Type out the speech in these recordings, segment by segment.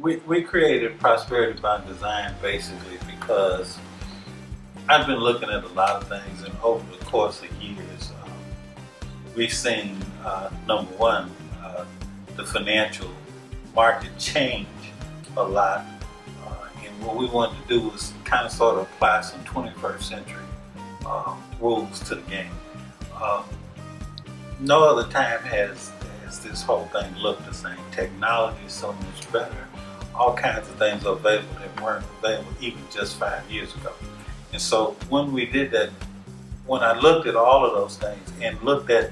We created Prosperity by Design basically because I've been looking at a lot of things, and over the course of years, we've seen, number one, the financial market change a lot. And what we wanted to do was kind of sort of apply some 21st century rules to the game. No other time has this whole thing looked the same. Technology is so much better. All kinds of things are available that weren't available even just 5 years ago. And so when we did that, when I looked at all of those things and looked at,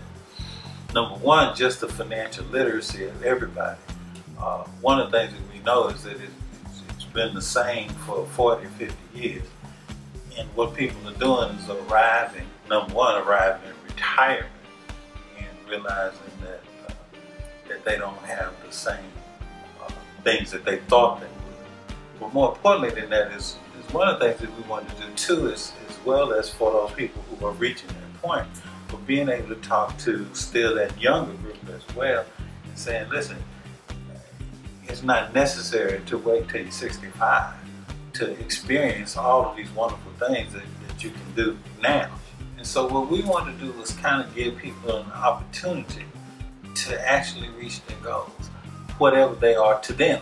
number one, just the financial literacy of everybody, one of the things that we know is that it's been the same for 40 or 50 years. And what people are doing is arriving, number one, arriving at retirement and realizing that they don't have the same things that they thought they would. But more importantly than that is one of the things that we want to do too, is as well as for those people who are reaching that point, but being able to talk to still that younger group as well, and saying, listen, it's not necessary to wait till you're 65 to experience all of these wonderful things that you can do now. And so what we want to do is kind of give people an opportunity to actually reach their goals, whatever they are to them.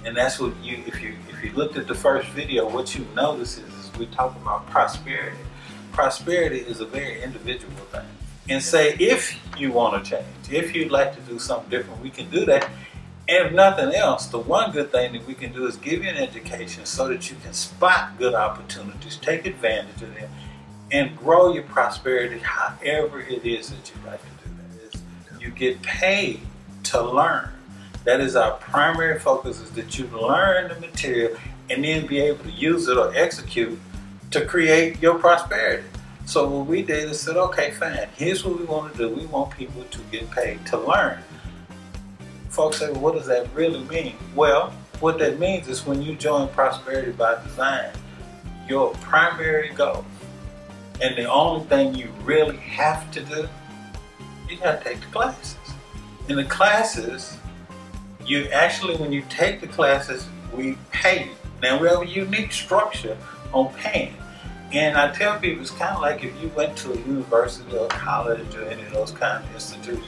And that's what if you looked at the first video, what you notice is we talk about prosperity. Prosperity is a very individual thing. And say, if you want to change, if you'd like to do something different, we can do that. And if nothing else, the one good thing that we can do is give you an education so that you can spot good opportunities, take advantage of them, and grow your prosperity however it is that you'd like to do that. You get paid to learn. That is our primary focus, is that you learn the material and then be able to use it or execute to create your prosperity. So what we did is said, okay, fine, here's what we want to do. We want people to get paid to learn. Folks say, well, what does that really mean? Well, what that means is when you join Prosperity by Design, your primary goal, and the only thing you really have to do, you got to take the classes. In the classes, you actually, when you take the classes, we pay you. Now we have a unique structure on paying. And I tell people, it's kind of like if you went to a university or college or any of those kind of institutions,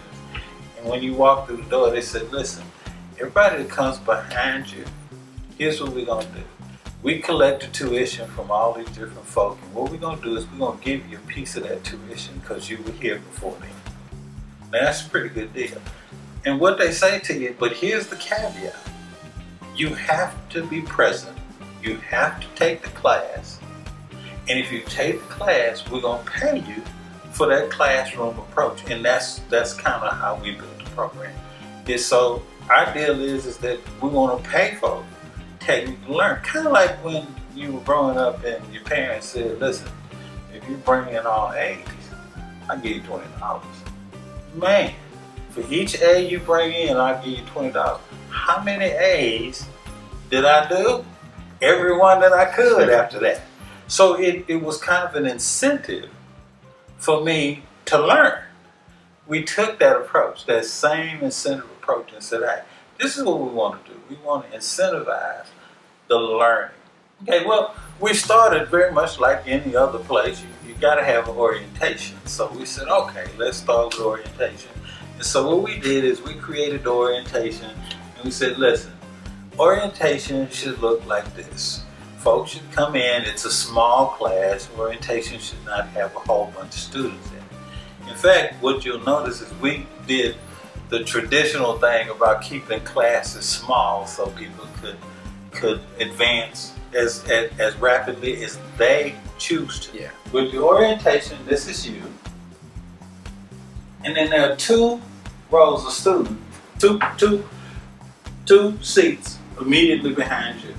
and when you walk through the door, they said, listen, everybody that comes behind you, here's what we're going to do. We collect the tuition from all these different folk, and what we're going to do is we're going to give you a piece of that tuition because you were here before them. Now that's a pretty good deal. And what they say to you, but here's the caveat. You have to be present. You have to take the class. And if you take the class, we're going to pay you for that classroom approach. And that's kind of how we built the program. And so our deal is that we want to pay folks technically learn. Kind of like when you were growing up and your parents said, listen, if you bring in all A's, I'll give you $20. Man, for each A you bring in, I'll give you $20. How many A's did I do? Every one that I could after that. So it was kind of an incentive for me to learn. We took that approach, that same incentive approach, and said, hey, this is what we want to do. We want to incentivize the learning. Okay, well, we started very much like any other place. You got to have an orientation. So we said, okay, let's start with orientation. And so what we did is we created the orientation, and we said, listen, orientation should look like this. Folks should come in, it's a small class. Orientation should not have a whole bunch of students in it. In fact, what you'll notice is we did the traditional thing about keeping classes small so people could advance as rapidly as they choose to. Yeah. With the orientation, this is you. And then there are 2 rows of students, two seats immediately behind you.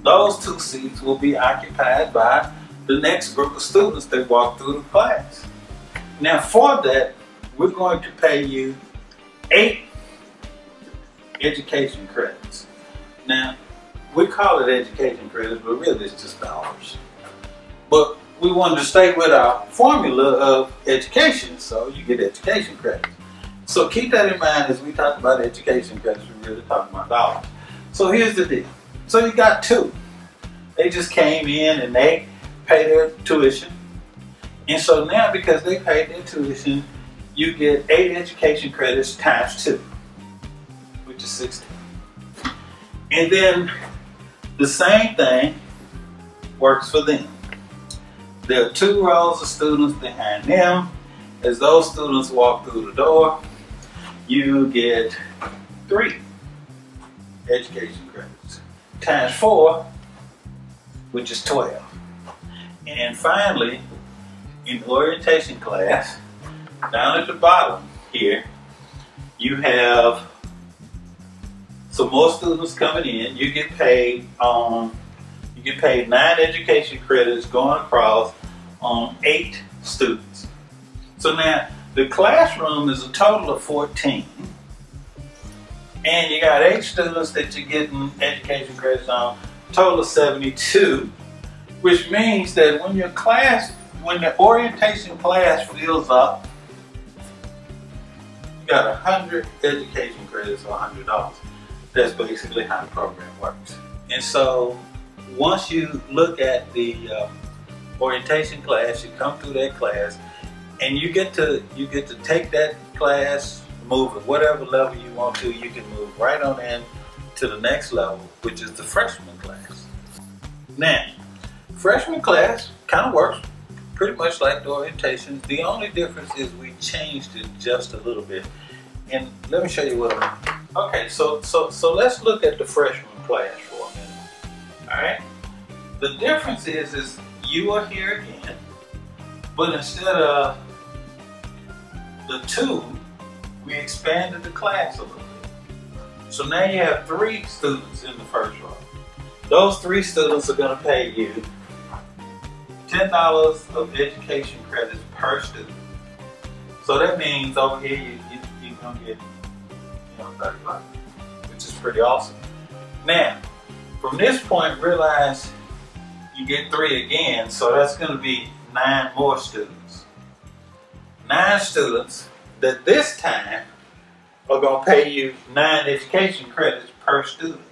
Those 2 seats will be occupied by the next group of students that walk through the class. Now for that, we're going to pay you 8 education credits. Now, we call it education credits, but really it's just dollars. But we wanted to stay with our formula of education, so you get education credits. So keep that in mind as we talk about education credits, we're really talking about dollars. So here's the deal. So you got two. They just came in and they paid their tuition. And so now because they paid their tuition, you get 8 education credits times 2, which is 16. And then the same thing works for them. There are 2 rows of students behind them. As those students walk through the door, you get 3 education credits times 4, which is 12. And finally, in orientation class, down at the bottom here, you have some more students coming in. You get paid 9 education credits going across on 8 students. So now the classroom is a total of 14, and you got 8 students that you're getting education credits on, total of 72, which means that when the orientation class fills up, you got 100 education credits for $100. That's basically how the program works. And so once you look at the orientation class, you come through that class, and you get to take that class, move it whatever level you want to. You can move right on in to the next level, which is the freshman class. Now, freshman class kind of works pretty much like the orientation. The only difference is we changed it just a little bit. And let me show you what I mean. Okay, so let's look at the freshman class for a minute. All right. The difference is you are here again, but instead of the 2, we expanded the class a little bit. So now you have 3 students in the first row. Those 3 students are going to pay you $10 of education credits per student. So that means over here you're going to get $30, which is pretty awesome. Now, from this point, realize you get 3 again, so that's going to be 9 more students. 9 students that this time are going to pay you 9 education credits per student.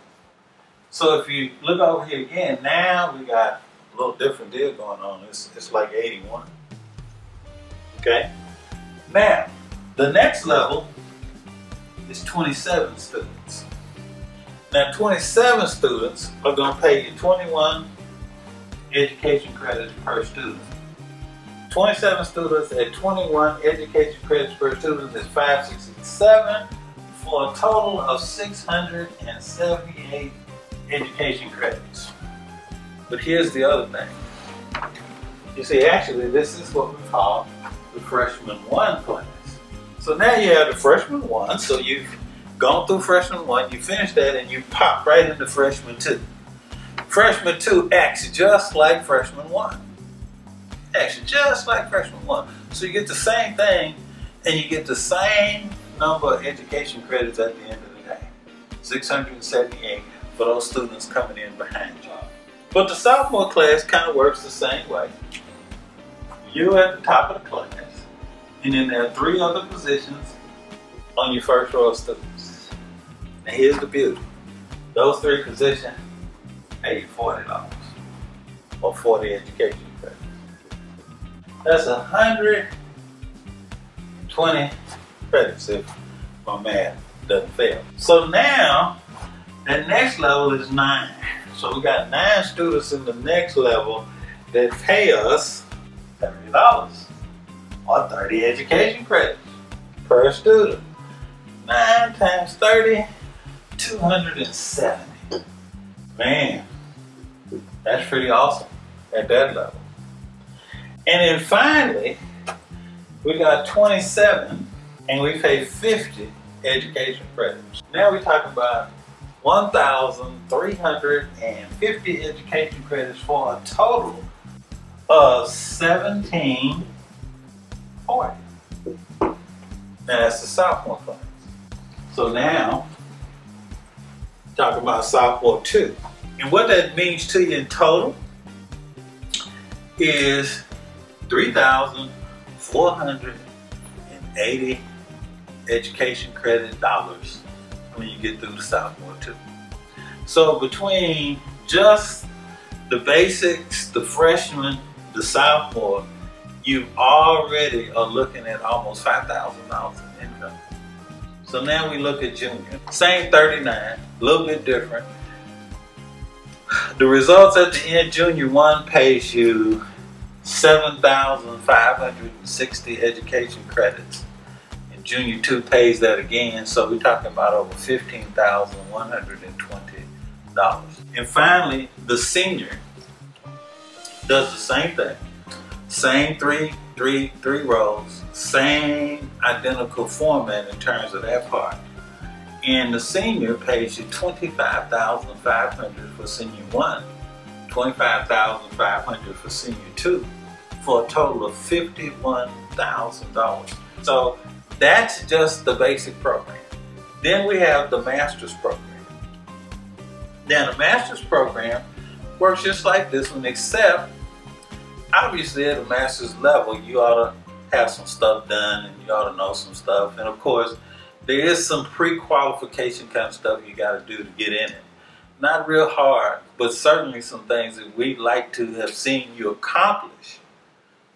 So if you look over here again, now we got a little different deal going on. It's like 81. Okay? Now, the next level is 27 students. Now, 27 students are going to pay you 21 education credits per student. 27 students at 21 education credits per student is 567 for a total of 678 education credits. But here's the other thing. You see, actually, this is what we call the freshman 1 class. So now you have the freshman 1, so you've gone through freshman 1, you finish that, and you pop right into freshman 2. Freshman 2 acts just like freshman 1. Actually, just like freshman 1. So you get the same thing, and you get the same number of education credits at the end of the day. 678 for those students coming in behind you. But the sophomore class kind of works the same way. You're at the top of the class, and then there are 3 other positions on your first row of students. Now here's the beauty. Those 3 positions pay you $40 or 40 education credits. That's 120 credits if my math doesn't fail. So now, that next level is 9. So we got 9 students in the next level that pay us $30 or 30 education credits per student. 9 times 30, 270. Man, that's pretty awesome at that level. And then finally, we got 27 and we pay 50 education credits. Now we talk about 1,350 education credits for a total of 1,740. Now that's the sophomore class. So now, talk about sophomore 2. And what that means to you in total is 3,480 education credit dollars when you get through the sophomore 2. So between just the basics, the freshman, the sophomore, you already are looking at almost $5,000 in income. So now we look at junior. Same 39, a little bit different. The results at the end, junior 1 pays you 7,560 education credits. And junior 2 pays that again, so we're talking about over $15,120. And finally, the senior does the same thing. Same three rows, same identical format in terms of that part. And the senior pays you $25,500 for senior 1, $25,500 for senior 2, for a total of $51,000. So that's just the basic program. Then we have the master's program. Now the master's program works just like this one, except obviously at a master's level you ought to have some stuff done and you ought to know some stuff. And of course, there is some pre-qualification kind of stuff you got to do to get in it. Not real hard, but certainly some things that we'd like to have seen you accomplish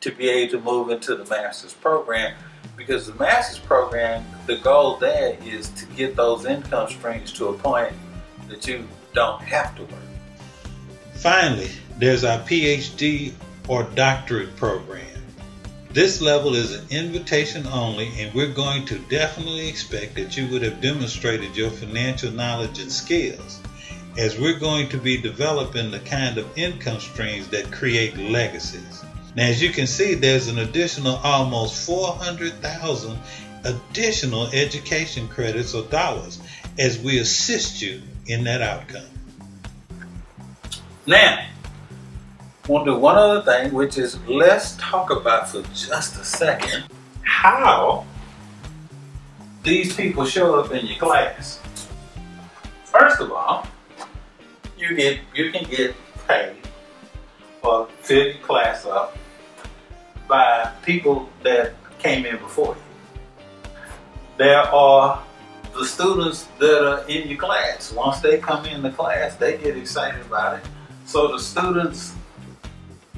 to be able to move into the master's program. Because the master's program, the goal there is to get those income streams to a point that you don't have to work. Finally, there's our PhD or doctorate program. This level is an invitation only, and we're going to definitely expect that you would have demonstrated your financial knowledge and skills, as we're going to be developing the kind of income streams that create legacies. Now, as you can see, there's an additional almost 400,000 additional education credits or dollars as we assist you in that outcome. Now, I want to do one other thing, which is let's talk about for just a second how these people show up in your class. First of all, you can get paid or fill your class up by people that came in before you. There are the students that are in your class. Once they come in the class, they get excited about it. So the students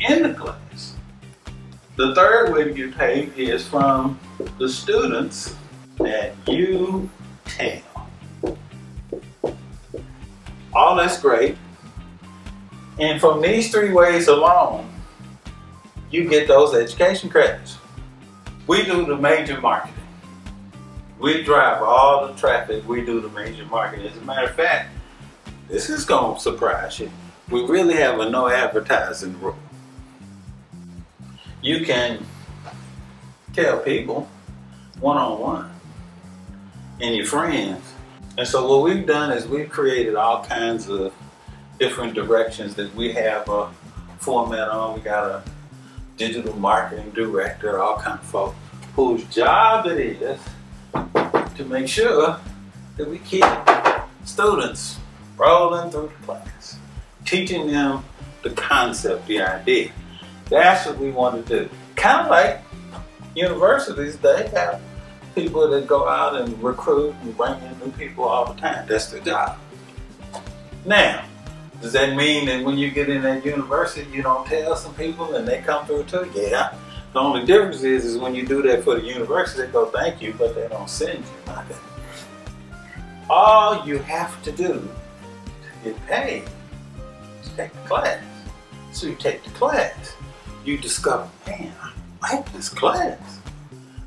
in the class. The third way to get paid is from the students that you tell. All that's great. And from these 3 ways alone, you get those education credits. We do the major marketing. We drive all the traffic. We do the major marketing. As a matter of fact, this is going to surprise you. We really have a no advertising rule. You can tell people one-on-one and your friends. And so what we've done is we've created all kinds of different directions that we have a format on. We got a digital marketing director, all kinds of folks whose job it is to make sure that we keep students rolling through the class, teaching them the concept, the idea. That's what we want to do. Kind of like universities, they have people that go out and recruit and bring in new people all the time. That's their job. Now, does that mean that when you get in that university, you don't tell some people and they come through too? Yeah. The only difference is when you do that for the university, they go thank you, but they don't send you nothing. All you have to do to get paid is take the class. So you take the class. You discover, man, I like this class.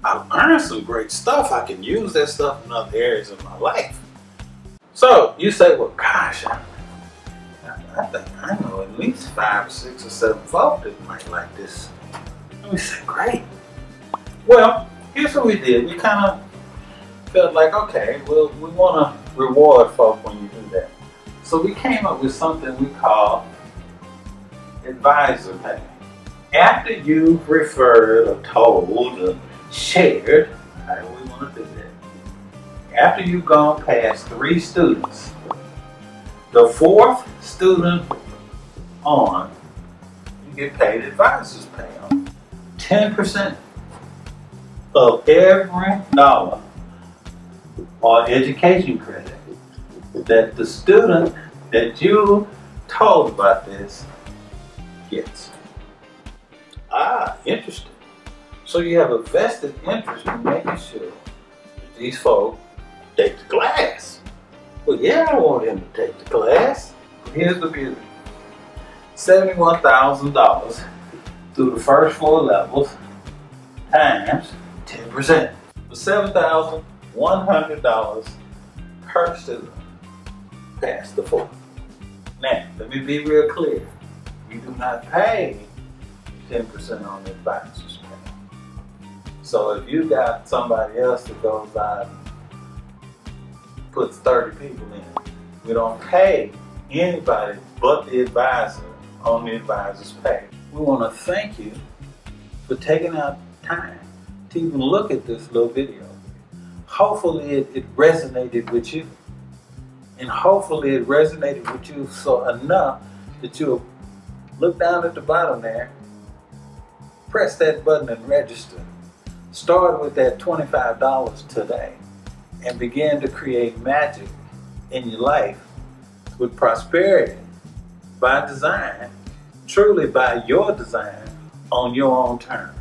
I've learned some great stuff. I can use that stuff in other areas of my life. So you say, well, gosh, I think I know at least 5 or 6 or 7 folks that might like this. And we said, great. Well, here's what we did. We kind of felt like, okay, well, we want to reward folk when you do that. So we came up with something we call advisor pay. After you've referred or told or shared, however we want to do that, after you've gone past 3 students, the 4th student on, you get paid advisor's pay on. 10% of every dollar or education credit that the student that you told about this gets. Interesting. So you have a vested interest in making sure that these folks take the class. Well, yeah, I want them to take the class. Here's the beauty. $71,000 through the first 4 levels times 10%. For $7,100 per student past the 4. Now, let me be real clear. You do not pay 10% on the advisor's pay. So if you got somebody else that goes out and puts 30 people in, we don't pay anybody but the advisor on the advisor's pay. We want to thank you for taking out time to even look at this little video. Hopefully it resonated with you. And hopefully it resonated with you so enough that you'll look down at the bottom there, press that button and register. Start with that $25 today and begin to create magic in your life with prosperity by design, truly by your design, on your own terms.